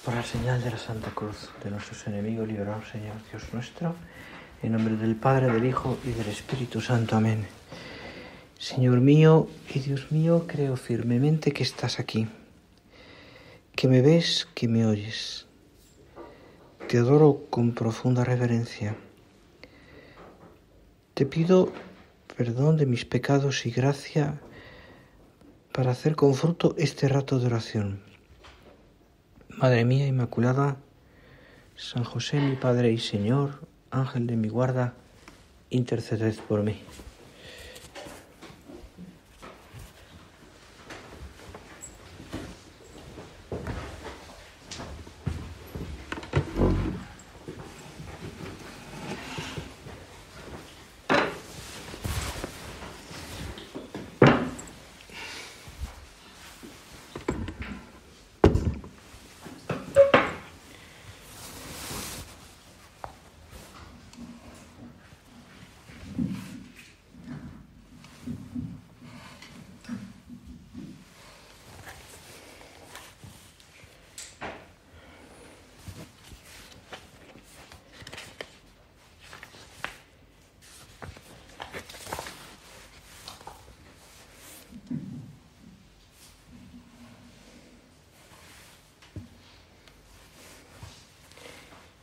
Por la señal de la Santa Cruz de nuestros enemigos, líbranos, Señor Dios nuestro, en nombre del Padre, del Hijo y del Espíritu Santo. Amén. Señor mío y Dios mío, creo firmemente que estás aquí, que me ves, que me oyes. Te adoro con profunda reverencia. Te pido perdón de mis pecados y gracia para hacer con fruto este rato de oración. Madre mía Inmaculada, San José mi Padre y Señor, Ángel de mi guarda, interceded por mí.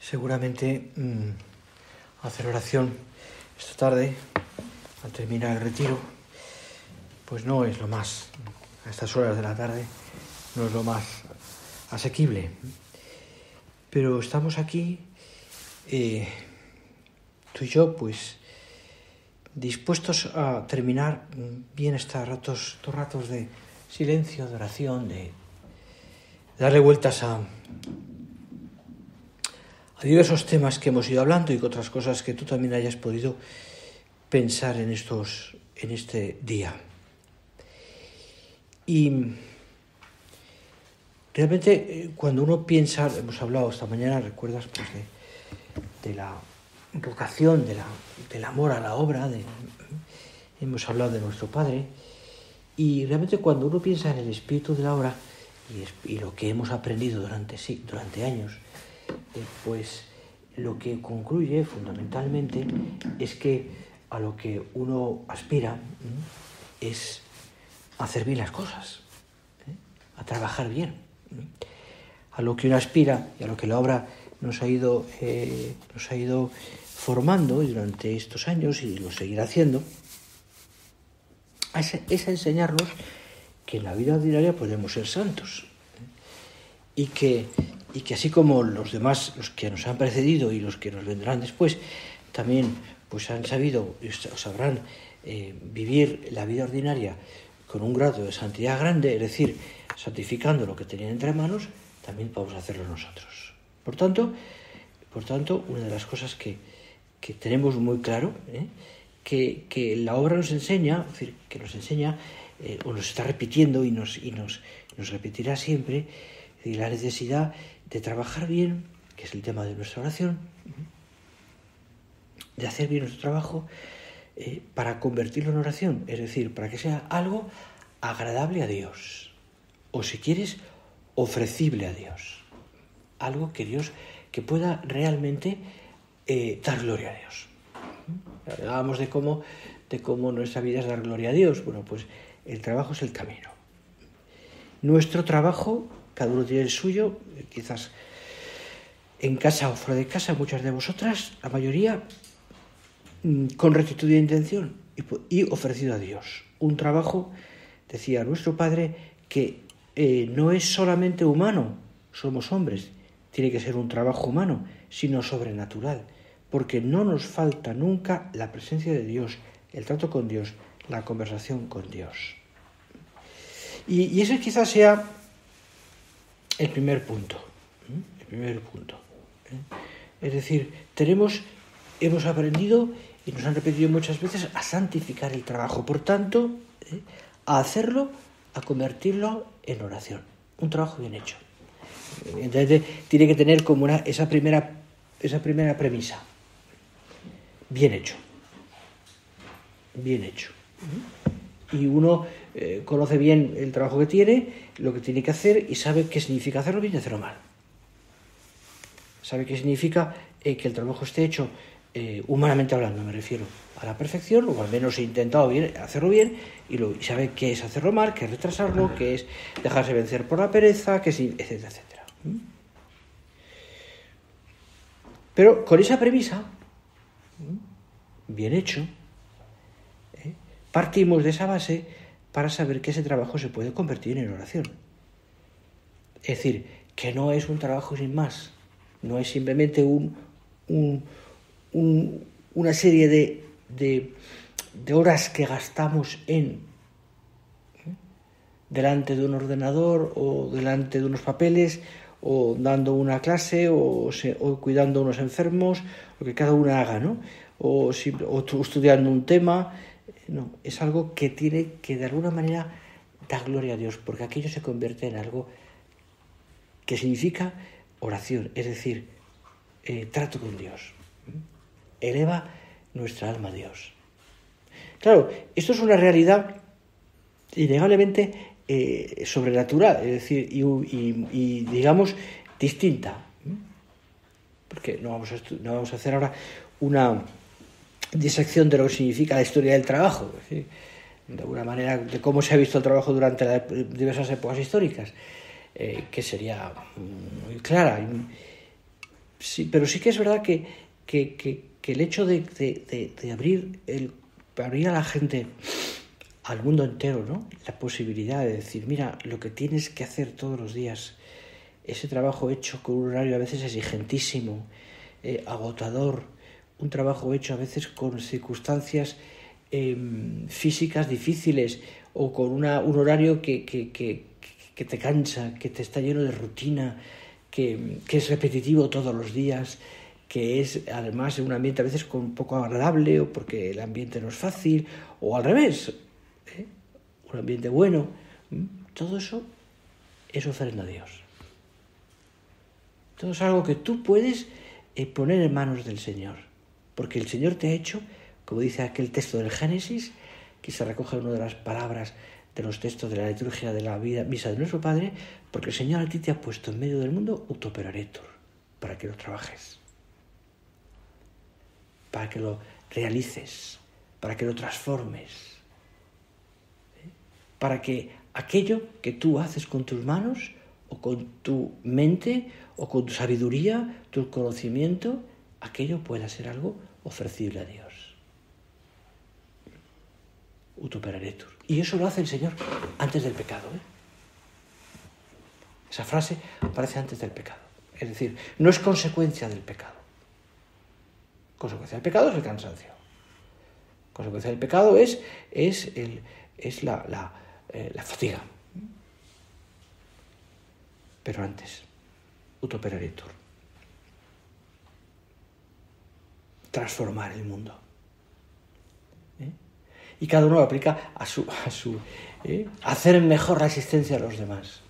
Seguramente hacer oración esta tarde, al terminar el retiro, pues no es lo más, a estas horas de la tarde, no es lo más asequible. Pero estamos aquí, tú y yo, pues dispuestos a terminar bien estos ratos de silencio, de oración, de darle vueltas a diversos temas que hemos ido hablando y que otras cosas que tú también hayas podido pensar en este día. Y realmente cuando uno piensa, hemos hablado esta mañana, recuerdas, pues de la vocación, del amor a la obra, hemos hablado de nuestro Padre, y realmente cuando uno piensa en el espíritu de la obra y lo que hemos aprendido durante años, pues lo que concluye fundamentalmente es que a lo que uno aspira es a hacer bien las cosas, a trabajar bien. A lo que uno aspira y a lo que la obra nos ha ido formando durante estos años y lo seguirá haciendo, es a enseñarnos que en la vida ordinaria podemos ser santos y que así como los demás, los que nos han precedido y los que nos vendrán después, también pues han sabido o sabrán vivir la vida ordinaria con un grado de santidad grande, es decir, santificando lo que tenían entre manos, también podemos hacerlo nosotros. Por tanto, una de las cosas que tenemos muy claro, que la obra nos enseña, es decir, que nos enseña o nos está repitiendo y nos repetirá siempre, la necesidad de trabajar bien, que es el tema de nuestra oración, de hacer bien nuestro trabajo para convertirlo en oración, es decir, para que sea algo agradable a Dios, o si quieres, ofrecible a Dios, algo que pueda realmente dar gloria a Dios. Hablábamos de cómo nuestra vida es dar gloria a Dios. Bueno, pues el trabajo es el camino. Nuestro trabajo, cada uno tiene el suyo, quizás en casa o fuera de casa, muchas de vosotras, la mayoría, con rectitud de intención y ofrecido a Dios. Un trabajo, decía nuestro Padre, que no es solamente humano, somos hombres, tiene que ser un trabajo humano, sino sobrenatural, porque no nos falta nunca la presencia de Dios, el trato con Dios, la conversación con Dios. Y ese quizás sea el primer punto. Es decir, hemos aprendido y nos han repetido muchas veces a santificar el trabajo. Por tanto, a hacerlo, a convertirlo en oración. Un trabajo bien hecho. Entonces, tiene que tener como esa primera premisa. Bien hecho. Bien hecho. Y uno conoce bien el trabajo que tiene, lo que tiene que hacer y sabe qué significa hacerlo bien y hacerlo mal. sabe que significa que el trabajo esté hecho, humanamente hablando, me refiero, a la perfección, o al menos he intentado hacerlo bien, y sabe qué es hacerlo mal, qué es retrasarlo, qué es dejarse vencer por la pereza, qué es, etcétera, etcétera. Pero con esa premisa, bien hecho, partimos de esa base para saber que ese trabajo se puede convertir en oración. Es decir, que no es un trabajo sin más, no es simplemente una serie de horas que gastamos delante de un ordenador o delante de unos papeles o dando una clase o cuidando a unos enfermos, lo que cada uno haga, ¿no? O estudiando un tema. No, es algo que tiene que de alguna manera dar gloria a Dios, porque aquello se convierte en algo que significa oración, es decir, trato con Dios. Eleva nuestra alma a Dios. Claro, esto es una realidad innegablemente sobrenatural, es decir, y digamos distinta, porque no vamos a hacer ahora una disección de lo que significa la historia del trabajo, es decir, de alguna manera de cómo se ha visto el trabajo durante las diversas épocas históricas, que sería muy clara. Sí, pero sí que es verdad que el hecho de abrir a la gente, al mundo entero, ¿no?, la posibilidad de decir, mira, lo que tienes que hacer todos los días, ese trabajo hecho con un horario a veces exigentísimo, agotador, un trabajo hecho a veces con circunstancias físicas difíciles o con un horario que te cansa, que te está lleno de rutina, que es repetitivo todos los días, que es además un ambiente a veces un poco agradable o porque el ambiente no es fácil, o al revés, un ambiente bueno. Todo eso es ofrenda a Dios. Todo es algo que tú puedes poner en manos del Señor, porque el Señor te ha hecho, como dice aquel texto del Génesis, que se recoge en una de las palabras de los textos de la liturgia de la misa de nuestro Padre, porque el Señor a ti te ha puesto en medio del mundo ut operaretur, para que lo trabajes, para que lo realices, para que lo transformes, para que aquello que tú haces con tus manos o con tu mente o con tu sabiduría, tu conocimiento, aquello pueda ser algo ofrecible a Dios. Ut operaretur. Y eso lo hace el Señor antes del pecado. Esa frase aparece antes del pecado. Es decir, no es consecuencia del pecado. Consecuencia del pecado es el cansancio. Consecuencia del pecado es la fatiga. Pero antes, ut operaretur. Transformar el mundo. Y cada uno lo aplica a su hacer mejor la existencia de los demás.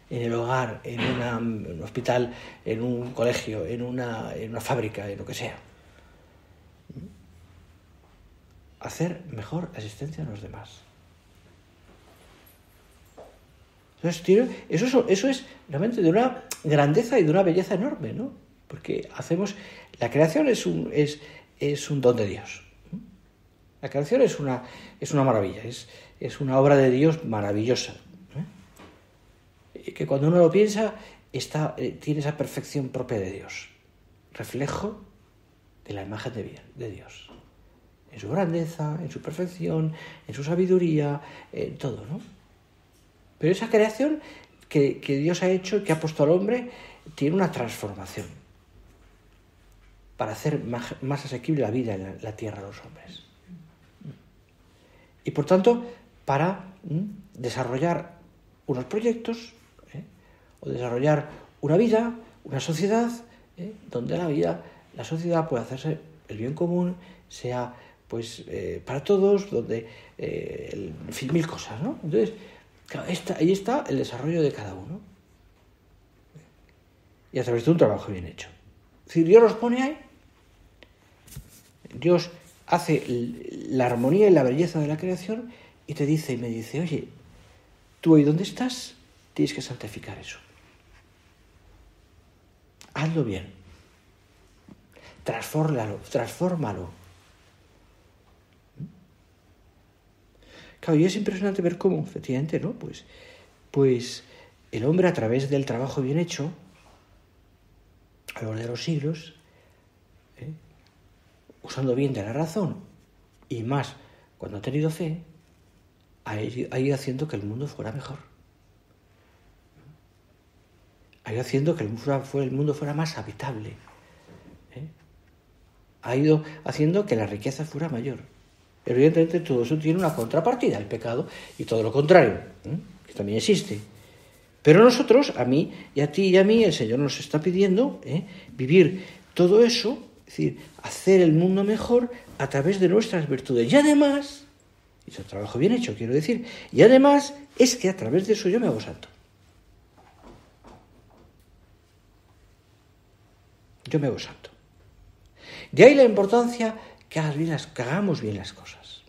En el hogar, en un hospital, en un colegio, en una fábrica, en lo que sea. Hacer mejor la existencia de los demás. Entonces, eso es realmente de una grandeza y de una belleza enorme, ¿no? Porque la creación es un don de Dios. La creación es una maravilla, es una obra de Dios maravillosa, que cuando uno lo piensa tiene esa perfección propia de Dios, reflejo de la imagen de Dios, en su grandeza, en su perfección, en su sabiduría, en todo, ¿no? Pero esa creación que Dios ha hecho, que ha puesto al hombre, tiene una transformación para hacer más asequible la vida en la tierra de los hombres. Y por tanto, para desarrollar unos proyectos, o desarrollar una vida, una sociedad, donde la sociedad pueda hacerse el bien común, sea pues para todos, donde, en fin, mil cosas, ¿no? Entonces, claro, ahí está el desarrollo de cada uno. Y a través de un trabajo bien hecho. Si Dios los pone ahí, Dios hace la armonía y la belleza de la creación y me dice, oye, tú ahí donde estás, tienes que santificar eso. hazlo bien. Transfórmalo. Claro, y es impresionante ver cómo, efectivamente, ¿no? Pues el hombre, a través del trabajo bien hecho, a lo largo de los siglos, usando bien de la razón, y más cuando ha tenido fe, ha ido haciendo que el mundo fuera mejor. Ha ido haciendo que el mundo fuera más habitable. Ha ido haciendo que la riqueza fuera mayor. Evidentemente todo eso tiene una contrapartida, el pecado, y todo lo contrario, que también existe. Pero nosotros, a mí y a ti y a mí, el Señor nos está pidiendo vivir todo eso, es decir, hacer el mundo mejor a través de nuestras virtudes. Y además, es un trabajo bien hecho, quiero decir, y además es que a través de eso yo me hago santo. Yo me hago santo. De ahí la importancia que hagamos bien las cosas.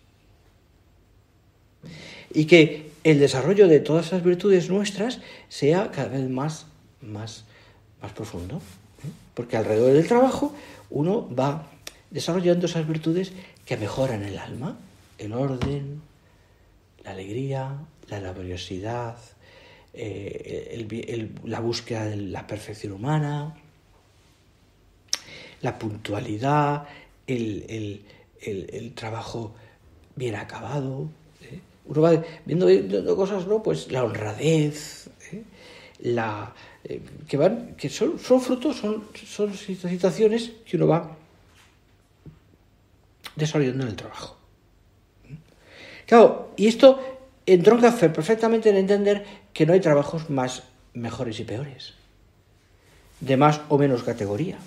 Y que el desarrollo de todas esas virtudes nuestras sea cada vez más profundo. Porque alrededor del trabajo uno va desarrollando esas virtudes que mejoran el alma, el orden, la alegría, la laboriosidad, la búsqueda de la perfección humana, la puntualidad, el trabajo bien acabado. Uno va viendo cosas, ¿no? Pues la honradez, que son frutos, son situaciones que uno va desarrollando en el trabajo. Claro, y esto entronca perfectamente en entender que no hay trabajos mejores y peores, de más o menos categoría,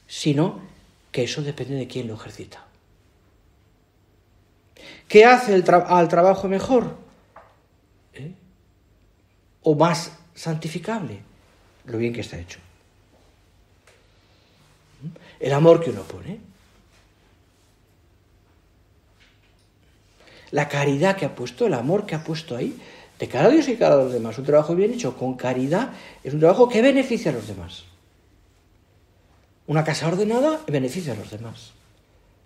sino que eso depende de quién lo ejercita. ¿Qué hace al trabajo mejor? O más santificable, lo bien que está hecho. El amor que uno pone. La caridad que ha puesto, el amor que ha puesto ahí, de cara a Dios y cara a los demás. Un trabajo bien hecho con caridad es un trabajo que beneficia a los demás. Una casa ordenada beneficia a los demás.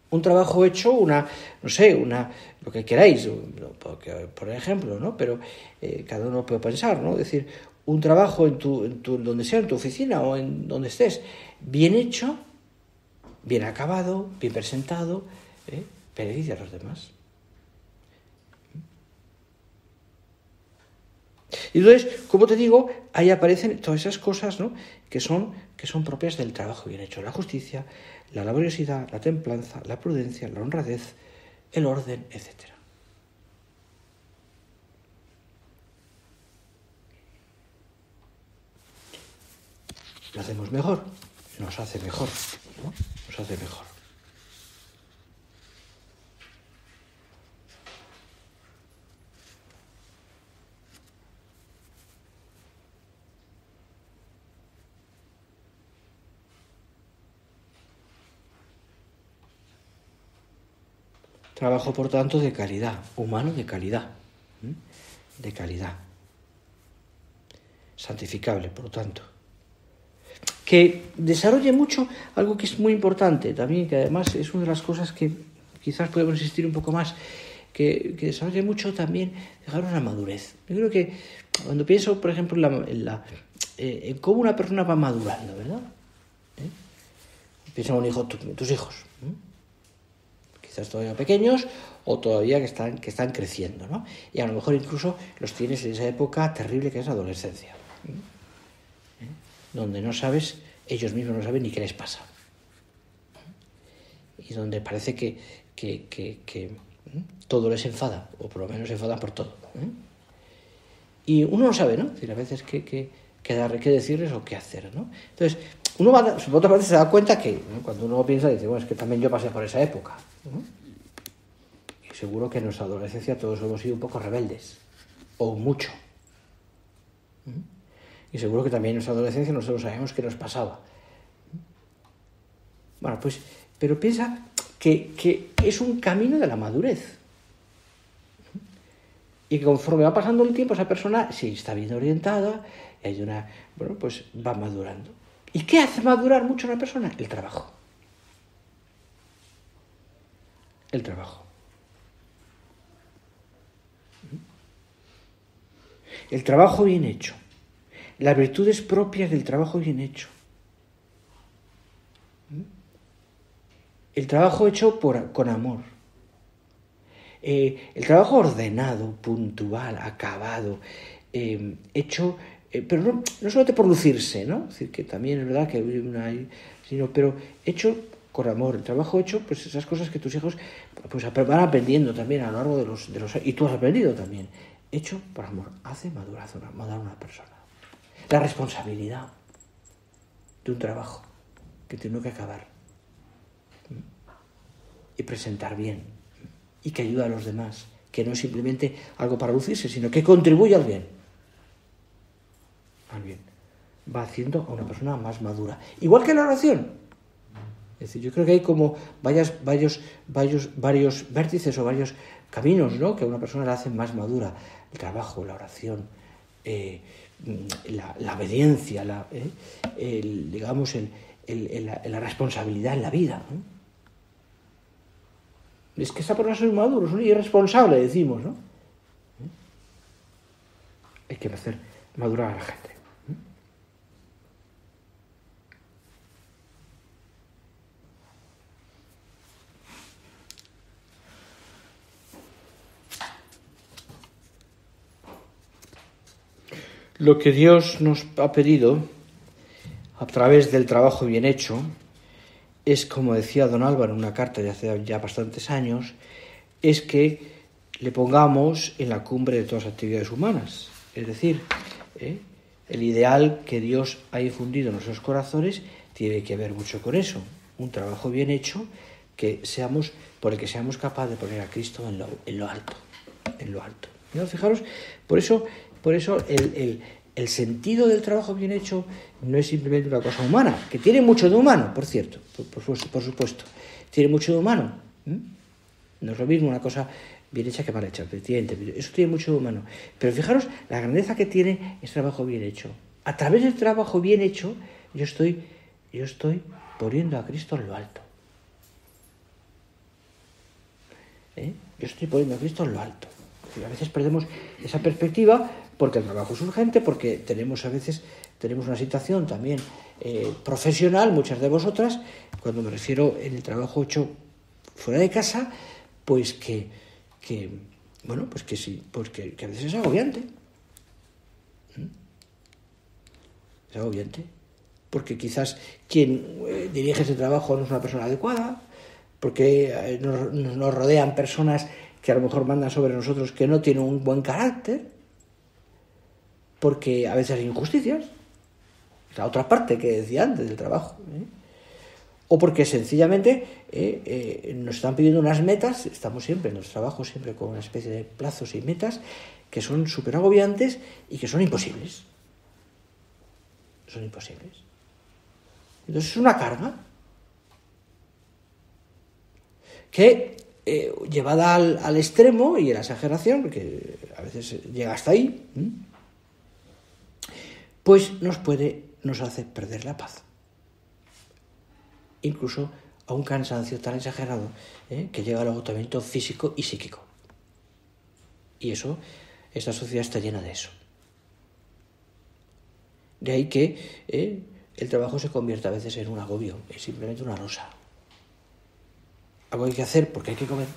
Un trabajo hecho, lo que queráis, por ejemplo, ¿no? Pero cada uno puede pensar, ¿no? Es decir, un trabajo en donde sea, en tu oficina o en donde estés, bien hecho, bien acabado, bien presentado, beneficia a los demás. Y entonces, como te digo, ahí aparecen todas esas cosas, ¿no? que son propias del trabajo bien hecho. La justicia, la laboriosidad, la templanza, la prudencia, la honradez, el orden, etc. Lo hacemos mejor, nos hace mejor, ¿no? Nos hace mejor. Trabajo, por tanto, de calidad, humano de calidad, santificable, por tanto. Que desarrolle mucho algo que es muy importante también, que además es una de las cosas que quizás podemos insistir un poco más, que desarrolle mucho también, dejar una madurez. Yo creo que cuando pienso, por ejemplo, en cómo una persona va madurando, ¿verdad? Piensa en un hijo, tus hijos, quizás todavía pequeños o todavía que están creciendo, ¿no? Y a lo mejor incluso los tienes en esa época terrible que es la adolescencia, donde ellos mismos no saben ni qué les pasa, y donde parece que todo les enfada, o por lo menos se enfadan por todo, y uno no sabe, ¿no? Es decir, a veces qué decirles o qué hacer, ¿no? Entonces, uno por otra parte se da cuenta que, ¿no? Cuando uno piensa, dice, bueno, es que también yo pasé por esa época, ¿no? Y seguro que en nuestra adolescencia todos hemos sido un poco rebeldes, o mucho. Y seguro que también en nuestra adolescencia nosotros sabemos qué nos pasaba. Bueno, pues, pero piensa que es un camino de la madurez. Y que conforme va pasando el tiempo, esa persona, si está bien orientada, pues va madurando. ¿Y qué hace madurar mucho a una persona? El trabajo. El trabajo. El trabajo bien hecho. Las virtudes propias del trabajo bien hecho. El trabajo hecho con amor. El trabajo ordenado, puntual, acabado, hecho, pero no solamente por lucirse, ¿no? Es decir, que también es verdad que pero hecho con amor. El trabajo hecho, pues esas cosas que tus hijos pues van aprendiendo también a lo largo de los y tú has aprendido también. Hecho por amor, hace madurar a una persona. La responsabilidad de un trabajo que tiene que acabar y presentar bien y que ayuda a los demás, que no es simplemente algo para lucirse, sino que contribuye al bien. Al bien. Va haciendo a una persona más madura. Igual que la oración. Es decir, yo creo que hay como varios vértices o varios caminos, ¿no?, que a una persona la hacen más madura. El trabajo, la oración, la obediencia, la responsabilidad en la vida, ¿no? Es que esa persona es maduro, es un irresponsable, decimos, ¿no? Hay que hacer madurar a la gente. Lo que Dios nos ha pedido a través del trabajo bien hecho es, como decía don Álvaro en una carta de hace ya bastantes años, es que le pongamos en la cumbre de todas las actividades humanas. Es decir, el ideal que Dios ha infundido en nuestros corazones tiene que ver mucho con eso. Un trabajo bien hecho por el que seamos capaces de poner a Cristo en lo alto. En lo alto. ¿No? Fijaros, por eso el sentido del trabajo bien hecho no es simplemente una cosa humana, que tiene mucho de humano, por cierto, por supuesto. Tiene mucho de humano. No es lo mismo una cosa bien hecha que mal hecha, efectivamente. Eso tiene mucho de humano. Pero fijaros la grandeza que tiene ese trabajo bien hecho. A través del trabajo bien hecho, yo estoy poniendo a Cristo en lo alto. Yo estoy poniendo a Cristo en lo alto. A veces perdemos esa perspectiva porque el trabajo es urgente, porque tenemos una situación también profesional, muchas de vosotras, cuando me refiero en el trabajo hecho fuera de casa, pues que sí, porque a veces es agobiante. Es agobiante. Porque quizás quien dirige ese trabajo no es una persona adecuada, porque nos rodean personas que a lo mejor mandan sobre nosotros que no tienen un buen carácter, porque a veces hay injusticias, la otra parte que decía antes del trabajo, o porque sencillamente nos están pidiendo unas metas. Estamos siempre en los trabajos, siempre con una especie de plazos y metas que son súper agobiantes y que son imposibles. Son imposibles. Entonces es una carga que, llevada al extremo y a la exageración, porque a veces llega hasta ahí, pues nos hace perder la paz. Incluso a un cansancio tan exagerado que llega al agotamiento físico y psíquico. Y esta sociedad está llena de eso. De ahí que el trabajo se convierte a veces en un agobio, es simplemente una losa. Algo hay que hacer porque hay que comer,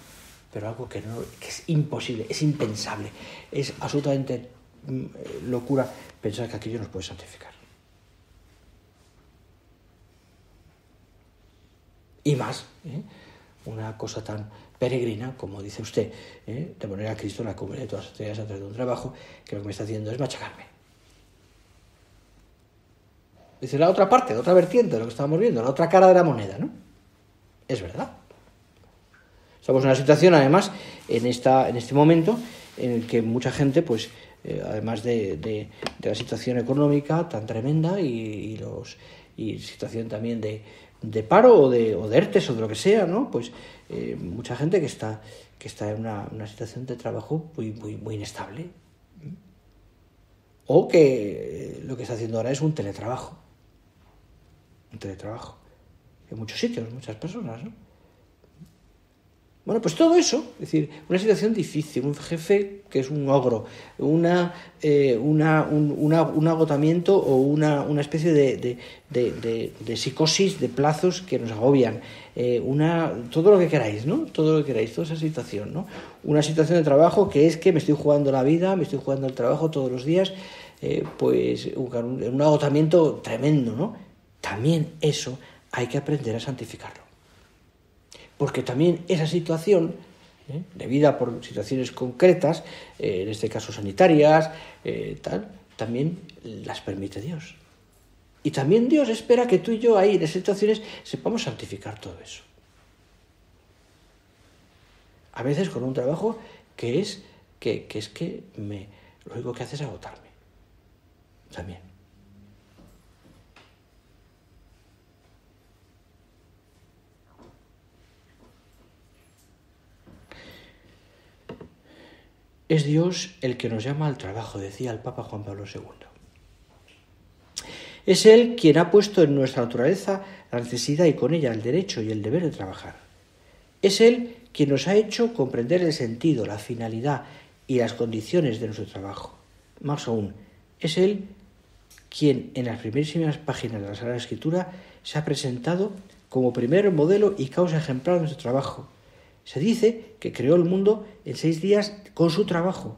pero algo que es imposible, es impensable, es absolutamente locura pensar que aquello nos puede santificar. Y más, una cosa tan peregrina, como dice usted, de poner a Cristo en la cumbre de todas las actividades a través de un trabajo que lo que me está haciendo es machacarme. Dice la otra parte, la otra vertiente de lo que estábamos viendo, la otra cara de la moneda, ¿no? Es verdad. Estamos en una situación, además, en este momento, en el que mucha gente, pues, además de la situación económica tan tremenda y situación también de paro o de ERTES o de lo que sea, ¿no? Pues mucha gente que que está en una situación de trabajo muy inestable. O que lo que está haciendo ahora es un teletrabajo. En muchos sitios, muchas personas, ¿no? Bueno, pues todo eso, es decir, una situación difícil, un jefe que es un ogro, un agotamiento o una especie de psicosis, de plazos que nos agobian, todo lo que queráis, ¿no? Todo lo que queráis, toda esa situación, ¿no? Una situación de trabajo que es que me estoy jugando la vida, me estoy jugando el trabajo todos los días, pues un agotamiento tremendo, ¿no? También eso hay que aprender a santificarlo. Porque también esa situación, debida por situaciones concretas, en este caso sanitarias, también las permite Dios. Y también Dios espera que tú y yo ahí en esas situaciones sepamos santificar todo eso. A veces con un trabajo que lo único que hace es agotarme. También. Es Dios el que nos llama al trabajo, decía el Papa Juan Pablo II. Es Él quien ha puesto en nuestra naturaleza la necesidad y con ella el derecho y el deber de trabajar. Es Él quien nos ha hecho comprender el sentido, la finalidad y las condiciones de nuestro trabajo. Más aún, es Él quien en las primerísimas páginas de la Sagrada Escritura se ha presentado como primer modelo y causa ejemplar de nuestro trabajo. Se dice que creó el mundo en 6 días con su trabajo,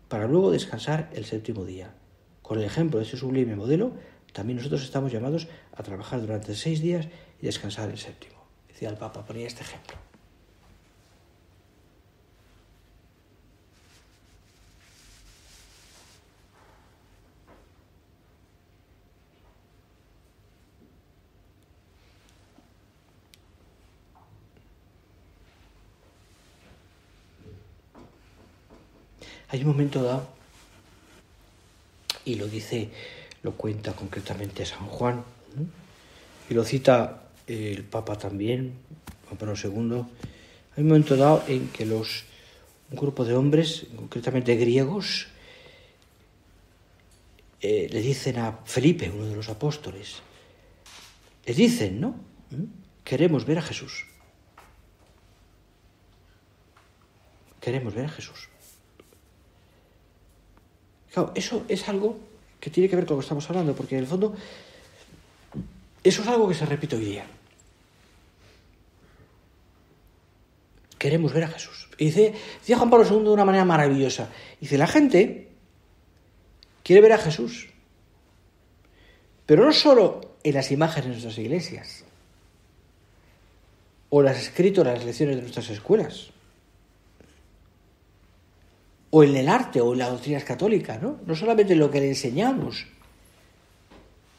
para luego descansar el 7º día. Con el ejemplo de ese sublime modelo, también nosotros estamos llamados a trabajar durante 6 días y descansar el 7º. Decía el Papa, ponía este ejemplo. Hay un momento dado, y lo cuenta concretamente San Juan, y lo cita el Papa también, Juan Pablo II. Hay un momento dado en que un grupo de hombres, concretamente griegos, le dicen a Felipe, uno de los apóstoles, le dicen, ¿no? Queremos ver a Jesús. Queremos ver a Jesús. Claro, eso es algo que tiene que ver con lo que estamos hablando, porque en el fondo eso es algo que se repite hoy día. Queremos ver a Jesús. Y decía Juan Pablo II de una manera maravillosa. Dice, la gente quiere ver a Jesús, pero no solo en las imágenes de nuestras iglesias, o las escritos en las lecciones de nuestras escuelas, o en el arte, o en las doctrinas católicas, ¿no? No solamente en lo que le enseñamos,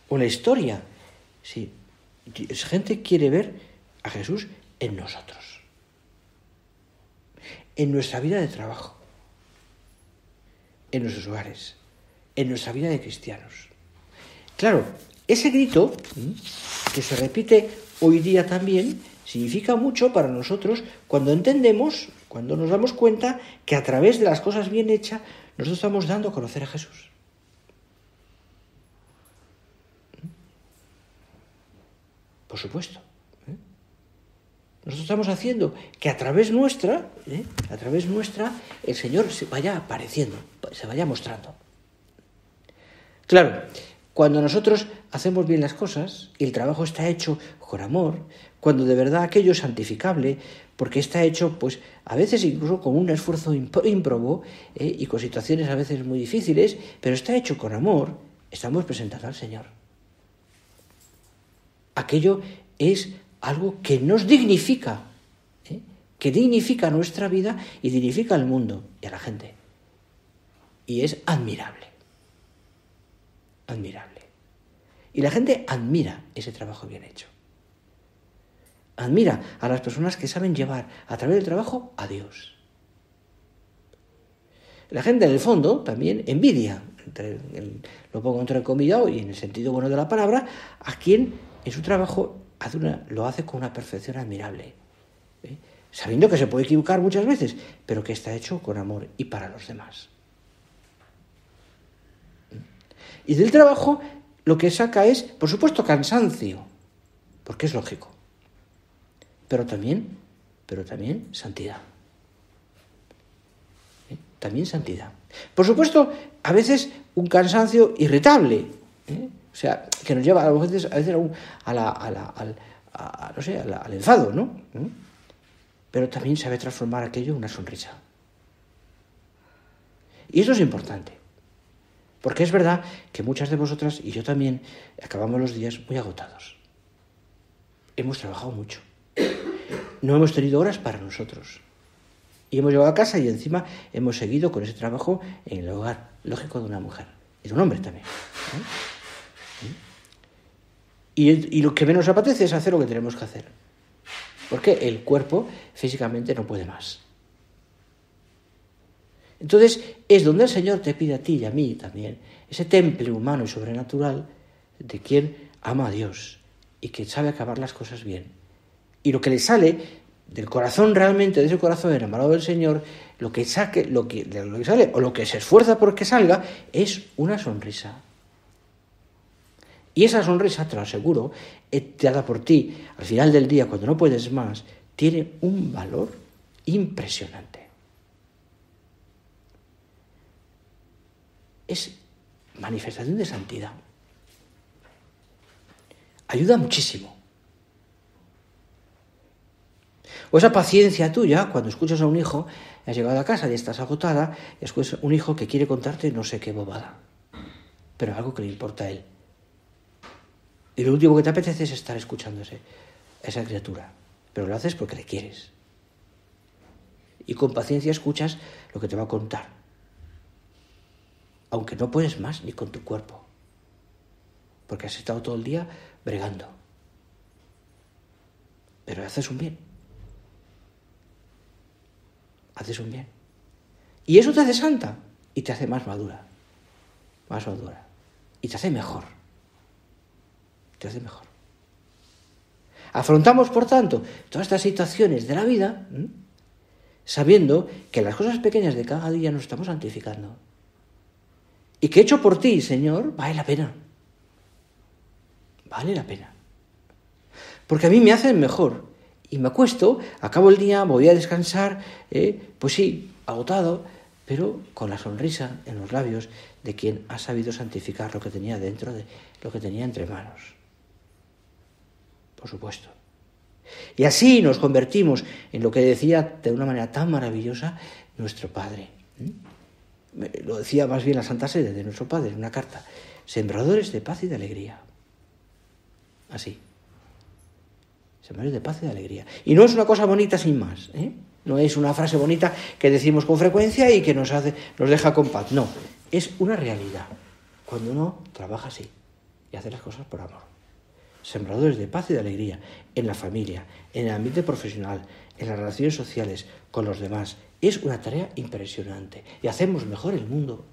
o en la historia. Sí, la gente quiere ver a Jesús en nosotros, en nuestra vida de trabajo, en nuestros hogares, en nuestra vida de cristianos. Claro, ese grito, que se repite hoy día también, significa mucho para nosotros cuando entendemos, cuando nos damos cuenta que a través de las cosas bien hechas nosotros estamos dando a conocer a Jesús. Por supuesto. Nosotros estamos haciendo que a través nuestra, el Señor se vaya apareciendo, se vaya mostrando. Claro, cuando nosotros hacemos bien las cosas y el trabajo está hecho con amor, cuando de verdad aquello es santificable, porque está hecho, pues, a veces incluso con un esfuerzo ímprobo y con situaciones a veces muy difíciles, pero está hecho con amor, estamos presentando al Señor. Aquello es algo que nos dignifica, que dignifica nuestra vida y dignifica al mundo y a la gente. Y es admirable. Admirable. Y la gente admira ese trabajo bien hecho. Admira a las personas que saben llevar a través del trabajo a Dios. La gente en el fondo también envidia, lo pongo entrecomillado y en el sentido bueno de la palabra, a quien en su trabajo lo hace con una perfección admirable. sabiendo que se puede equivocar muchas veces, pero que está hecho con amor y para los demás. Y del trabajo lo que saca es, por supuesto, cansancio, porque es lógico, pero también santidad. También santidad. Por supuesto, a veces un cansancio irritable, o sea, que nos lleva a veces al enfado, ¿no? Pero también sabe transformar aquello en una sonrisa. Y eso es importante, porque es verdad que muchas de vosotras y yo también acabamos los días muy agotados. Hemos trabajado mucho. No hemos tenido horas para nosotros. Y hemos llegado a casa y encima hemos seguido con ese trabajo en el hogar, lógico, de una mujer. Y de un hombre también. Y lo que menos apetece es hacer lo que tenemos que hacer. Porque el cuerpo físicamente no puede más. Entonces es donde el Señor te pide a ti y a mí también ese temple humano y sobrenatural de quien ama a Dios y que sabe acabar las cosas bien. Y lo que le sale del corazón realmente, de ese corazón enamorado del Señor, lo que sale o lo que se esfuerza por que salga es una sonrisa. Y esa sonrisa, te lo aseguro, dada por ti al final del día, cuando no puedes más, tiene un valor impresionante. Es manifestación de santidad. Ayuda muchísimo. O esa paciencia tuya, cuando escuchas a un hijo, has llegado a casa y estás agotada, y escuchas a un hijo que quiere contarte no sé qué bobada, pero algo que le importa a él. Y lo último que te apetece es estar escuchándose a esa criatura, pero lo haces porque le quieres. Y con paciencia escuchas lo que te va a contar, aunque no puedes más ni con tu cuerpo, porque has estado todo el día bregando. Pero haces un bien. Haces un bien. Y eso te hace santa y te hace más madura. Y te hace mejor. Afrontamos, por tanto, todas estas situaciones de la vida, sabiendo que las cosas pequeñas de cada día nos estamos santificando. Y que hecho por ti, Señor, vale la pena. Vale la pena. Porque a mí me hacen mejor. Y me acuesto, acabo el día, voy a descansar, pues sí, agotado, pero con la sonrisa en los labios de quien ha sabido santificar lo que tenía dentro, de lo que tenía entre manos. Por supuesto. Y así nos convertimos en lo que decía de una manera tan maravillosa nuestro Padre. Lo decía más bien la Santa Sede de nuestro Padre en una carta. Sembradores de paz y de alegría. Así. Sembradores de paz y de alegría. Y no es una cosa bonita sin más, No es una frase bonita que decimos con frecuencia y que nos deja con paz. No, es una realidad. Cuando uno trabaja así y hace las cosas por amor. Sembradores de paz y de alegría en la familia, en el ambiente profesional, en las relaciones sociales, con los demás. Es una tarea impresionante y hacemos mejor el mundo.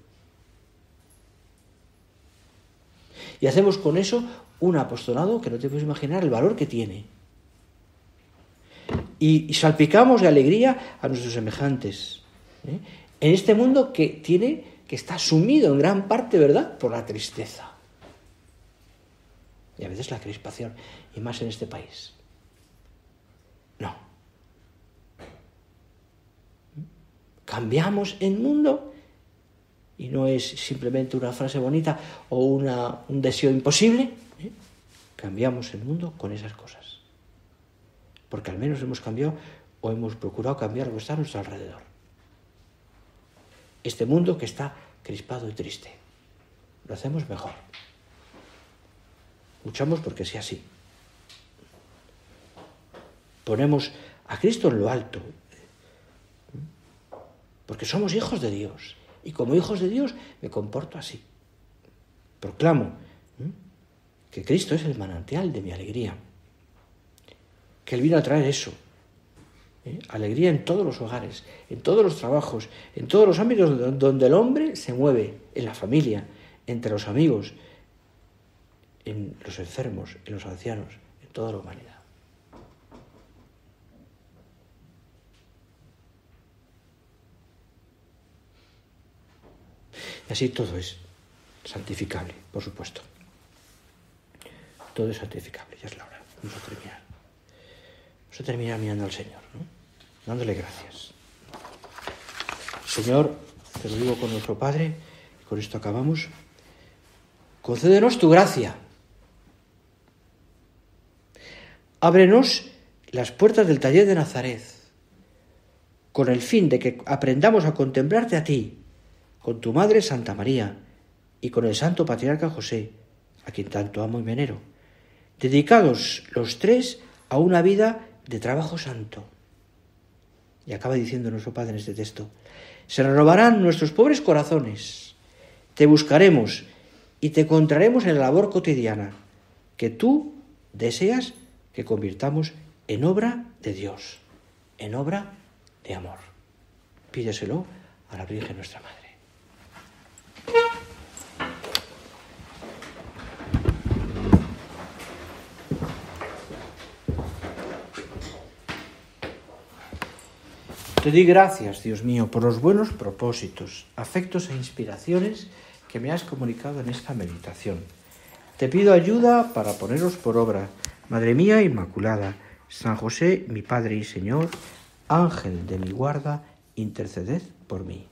Y hacemos con eso un apostolado que no te puedes imaginar el valor que tiene. Y salpicamos de alegría a nuestros semejantes. En este mundo que está sumido en gran parte, ¿verdad?, por la tristeza. Y a veces la crispación, y más en este país. No. Cambiamos el mundo, y no es simplemente una frase bonita o un deseo imposible. Cambiamos el mundo con esas cosas. Porque al menos hemos cambiado o hemos procurado cambiar lo que está a nuestro alrededor. Este mundo que está crispado y triste. Lo hacemos mejor. Luchamos porque sea así. Ponemos a Cristo en lo alto. Porque somos hijos de Dios. Y como hijos de Dios me comporto así. Proclamo que Cristo es el manantial de mi alegría. Que Él vino a traer eso. Alegría en todos los hogares, en todos los trabajos, en todos los ámbitos donde el hombre se mueve. En la familia, entre los amigos, en los enfermos, en los ancianos, en toda la humanidad. Y así todo es santificable, por supuesto. Todo es santificable, ya es la hora. Vamos a terminar. Vamos a terminar mirando al Señor, ¿no? Dándole gracias. Señor, te lo digo con nuestro Padre, y con esto acabamos. Concédenos tu gracia. Ábrenos las puertas del taller de Nazaret, con el fin de que aprendamos a contemplarte a ti, con tu Madre Santa María y con el Santo Patriarca José, a quien tanto amo y venero, dedicados los tres a una vida de trabajo santo. Y acaba diciendo nuestro Padre en este texto: se renovarán nuestros pobres corazones, te buscaremos y te encontraremos en la labor cotidiana que tú deseas que convirtamos en obra de Dios, en obra de amor. Pídeselo a la Virgen nuestra Madre. Te doy gracias, Dios mío, por los buenos propósitos, afectos e inspiraciones que me has comunicado en esta meditación. Te pido ayuda para ponerlos por obra. Madre mía Inmaculada, San José, mi Padre y Señor, Ángel de mi guarda, interceded por mí.